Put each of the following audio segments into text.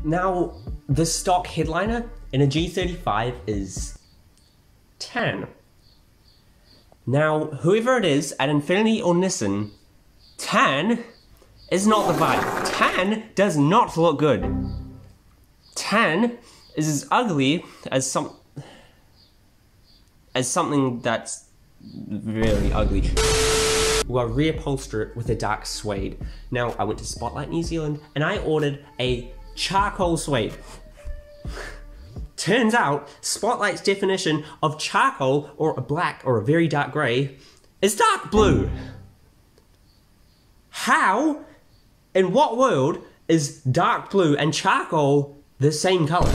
Now, the stock headliner in a G35 is 10. Now, whoever it is at Infiniti or Nissan, 10 is not the vibe. 10 does not look good. 10 is as ugly as something that's really ugly. We'll reupholster it with a dark suede. Now, I went to Spotlight New Zealand and I ordered a charcoal suede. Turns out, Spotlight's definition of charcoal, or a black, or a very dark grey, is dark blue. How, in what world, is dark blue and charcoal the same colour?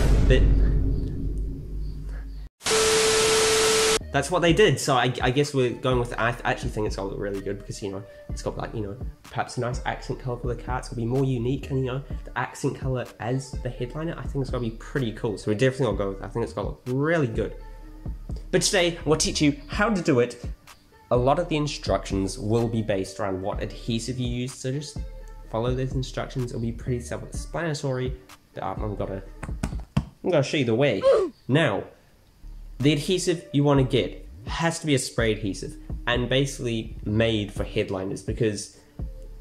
That's what they did, so I guess we're going with, I actually think it's gonna look really good because, you know, it's got like, you know, perhaps a nice accent colour for the car. It's gonna be more unique, and you know, the accent colour as the headliner, I think it's gonna be pretty cool. So we're definitely gonna go with it. I think it's gonna look really good. But today, we'll teach you how to do it. A lot of the instructions will be based around what adhesive you use, so just follow those instructions. It'll be pretty self-explanatory, but I'm gonna show you the way. Now, the adhesive you want to get has to be a spray adhesive, and basically made for headliners, because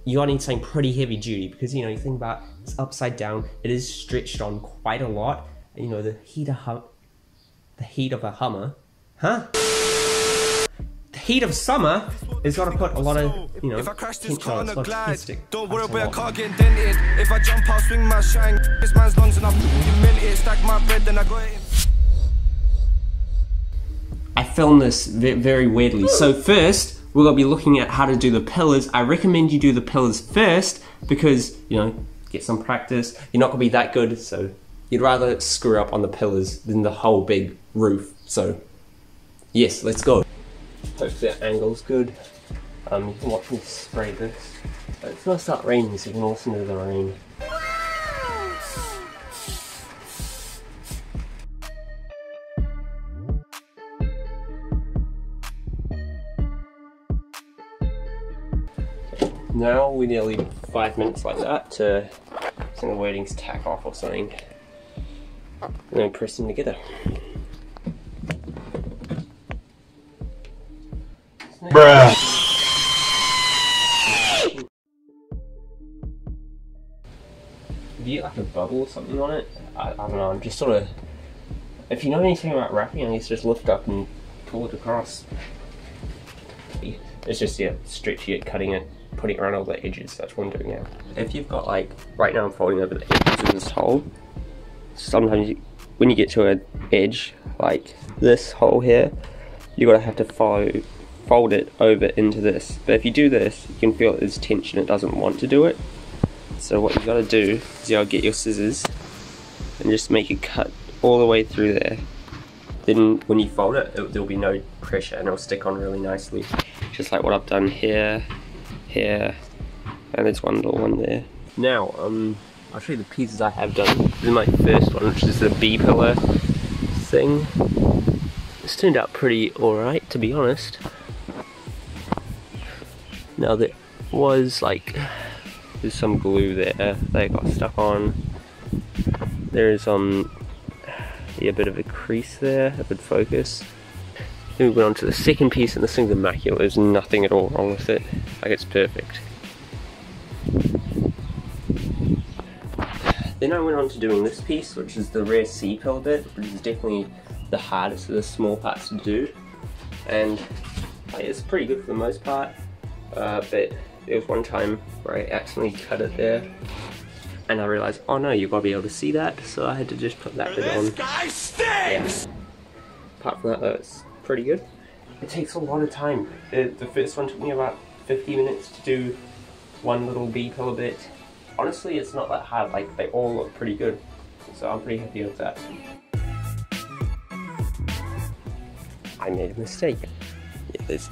you gotta need something pretty heavy duty, because you know, you think about it's upside down, it is stretched on quite a lot, and, you know, the heat of a Hummer, the heat of summer is gonna put a lot of, you know, tension on it. Don't worry about a car getting dented. If I jump out, swing my shine, this man's lungs and I'm minted, stack my bread, then I got it. I filmed this very weirdly. So first, we're gonna be looking at how to do the pillars. I recommend you do the pillars first because, you know, get some practice. You're not gonna be that good, so you'd rather screw up on the pillars than the whole big roof. So, yes, let's go. Hopefully that angle's good. You can watch me spray this. It's gonna start raining, so you can listen to the rain. Now we nearly 5 minutes like that to, I think the wording's tack off or something, and then press them together. Bruh. If you get like a bubble or something on it, I don't know, I'm just sort of, if you know anything about wrapping, I guess just lift up and pull it across. It's just, yeah, stretching it, cutting it, putting it around all the edges. That's what I'm doing now. If you've got like, right now I'm folding over the edges of this hole. Sometimes when you get to an edge, like this hole here, you're gonna have to fold it over into this. But if you do this, you can feel there's tension, it doesn't want to do it. So what you gotta do is you gotta get your scissors and just make a cut all the way through there. Then when you fold it, there'll be no pressure and it'll stick on really nicely. Just like what I've done here, here, and there's one little one there. Now, I'll show you the pieces I have done. This is my first one, which is the B-pillar thing. It's turned out pretty alright, to be honest. Now there was like, there's some glue there that got stuck on. There's yeah, a bit of a crease there, a good focus. Then we went on to the second piece, and this thing's immaculate. There's nothing at all wrong with it. Like, it's perfect. Then I went on to doing this piece, which is the rear C-pillar bit, which is definitely the hardest of the small parts to do. And like, it's pretty good for the most part, but there was one time where I accidentally cut it there, and I realized, oh no, you've got to be able to see that, so I had to just put that bit on. This guy stinks! Yeah. Apart from that though, it's pretty good. It takes a lot of time. The first one took me about 50 minutes to do one little B-pillar bit. Honestly, it's not that hard, like they all look pretty good, so I'm pretty happy with that. I made a mistake. Yeah, there's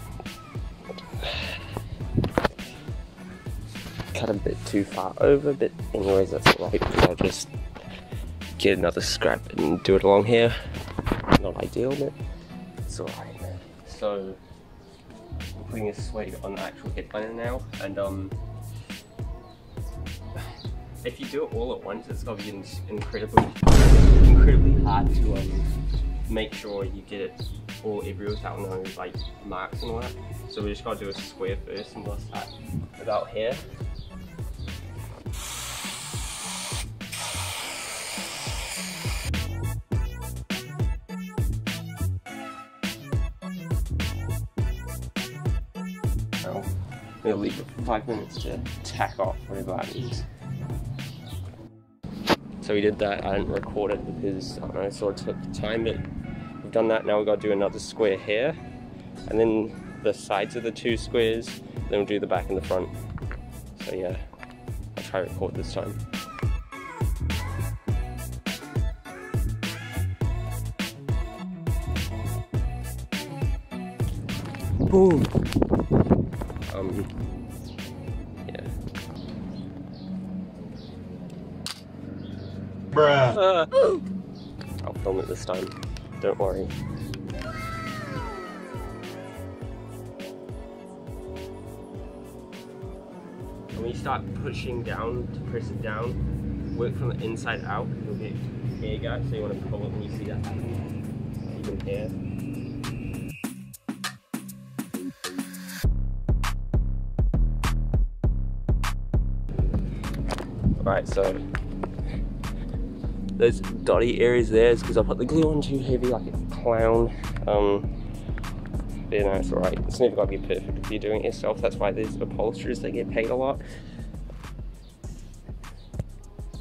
cut a bit too far over, but anyways, that's alright, because I'll just get another scrap and do it along here. Not ideal, but it's alright. So, I'm putting a suede on the actual headliner now, and if you do it all at once, it's gonna be incredibly hard to make sure you get it all everywhere without no like marks and all that. So we just gotta do a square first, and we'll start about here. Now we'll leave it for 5 minutes to tack off, whatever that means. So we did that. I didn't record it because I don't know, it sort of took time, but we've done that. Now we've got to do another square here, and then the sides of the 2 squares, then we'll do the back and the front. So yeah, I'll try to record this time. Boom! Yeah. Bruh. I'll film it this time, don't worry. When you start pushing down to press it down, work from the inside out, you'll get air gap, so you want to pull it when you see that happen. You can hear. Alright, so those dotty areas there is because I put the glue on too heavy like a clown. But you know, it's alright. It's never got to be perfect if you're doing it yourself. That's why there's upholsterers that get paid a lot.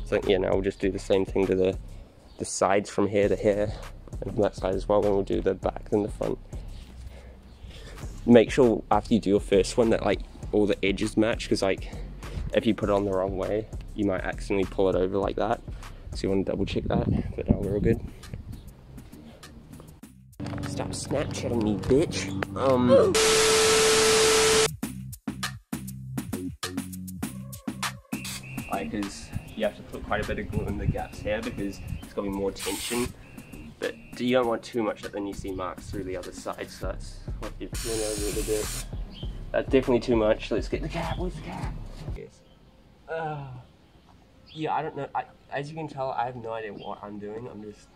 So yeah, now we'll just do the same thing to the sides from here to here, and from that side as well, and we'll do the back and the front. Make sure after you do your first one that like all the edges match, because like if you put it on the wrong way, you might accidentally pull it over like that. So you want to double check that, but no, we're all good. Stop Snapchatting me, bitch. Because you have to put quite a bit of glue in the gaps here because it's got to be more tension. But you don't want too much that then you see marks through the other side, so that's what you're doing a little bit. That's definitely too much. Let's get the cap. Where's the cap? Yes. Yeah, I don't know. As you can tell, I have no idea what I'm doing. I'm just...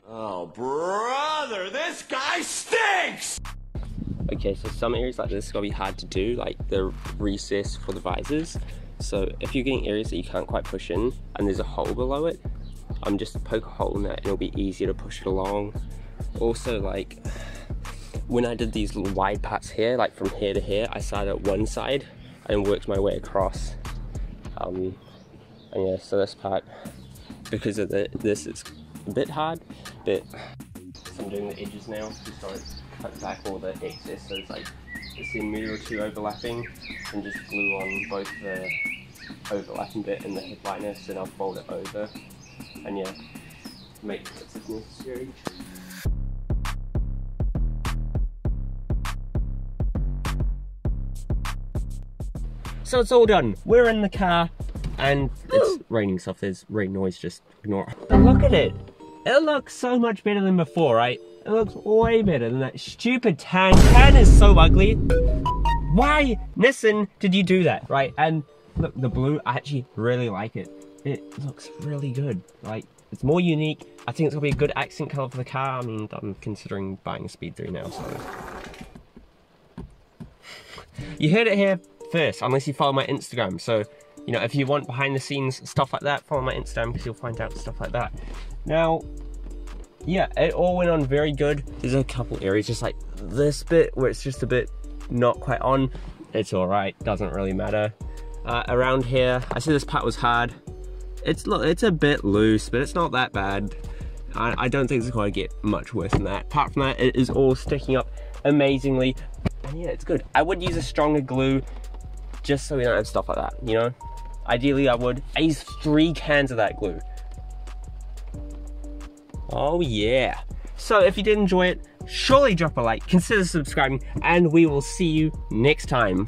Oh, brother, this guy stinks! Okay, so some areas like this are gonna be hard to do, like the recess for the visors. So if you're getting areas that you can't quite push in and there's a hole below it, just poke a hole in that and it'll be easier to push it along. Also, like when I did these little wide parts here, like from here to here, I started at one side and worked my way across. And yeah, so this part, because of this, it's a bit hard, but so I'm doing the edges now just so I cut back all the excess, so it's like a centimetre or 2 overlapping, and just glue on both the overlapping bit and the headliner, so then I'll fold it over, and yeah, make cuts if necessary. So it's all done. We're in the car, and it's raining, so if there's rain noise, just ignore it. But look at it. It looks so much better than before, right? It looks way better than that stupid tan. Tan is so ugly. Why, Nissan, did you do that, right? And look, the blue, I actually really like it. It looks really good. Like, it's more unique. I think it's gonna be a good accent color for the car. I mean, I'm considering buying a Speed 3 now, so. You heard it here first, unless you follow my Instagram. So, you know, if you want behind the scenes stuff like that, follow my Instagram because you'll find out stuff like that. Now, yeah, it all went on very good. There's a couple areas, just like this bit where it's just a bit not quite on. It's all right, doesn't really matter. Around here, I see this part was hard. It's a bit loose, but it's not that bad. I don't think it's going to get much worse than that. Apart from that, it is all sticking up amazingly. And yeah, it's good. I would use a stronger glue just so we don't have stuff like that, you know? Ideally, I would. I used 3 cans of that glue. Oh yeah. So if you did enjoy it, surely drop a like, consider subscribing, and we will see you next time.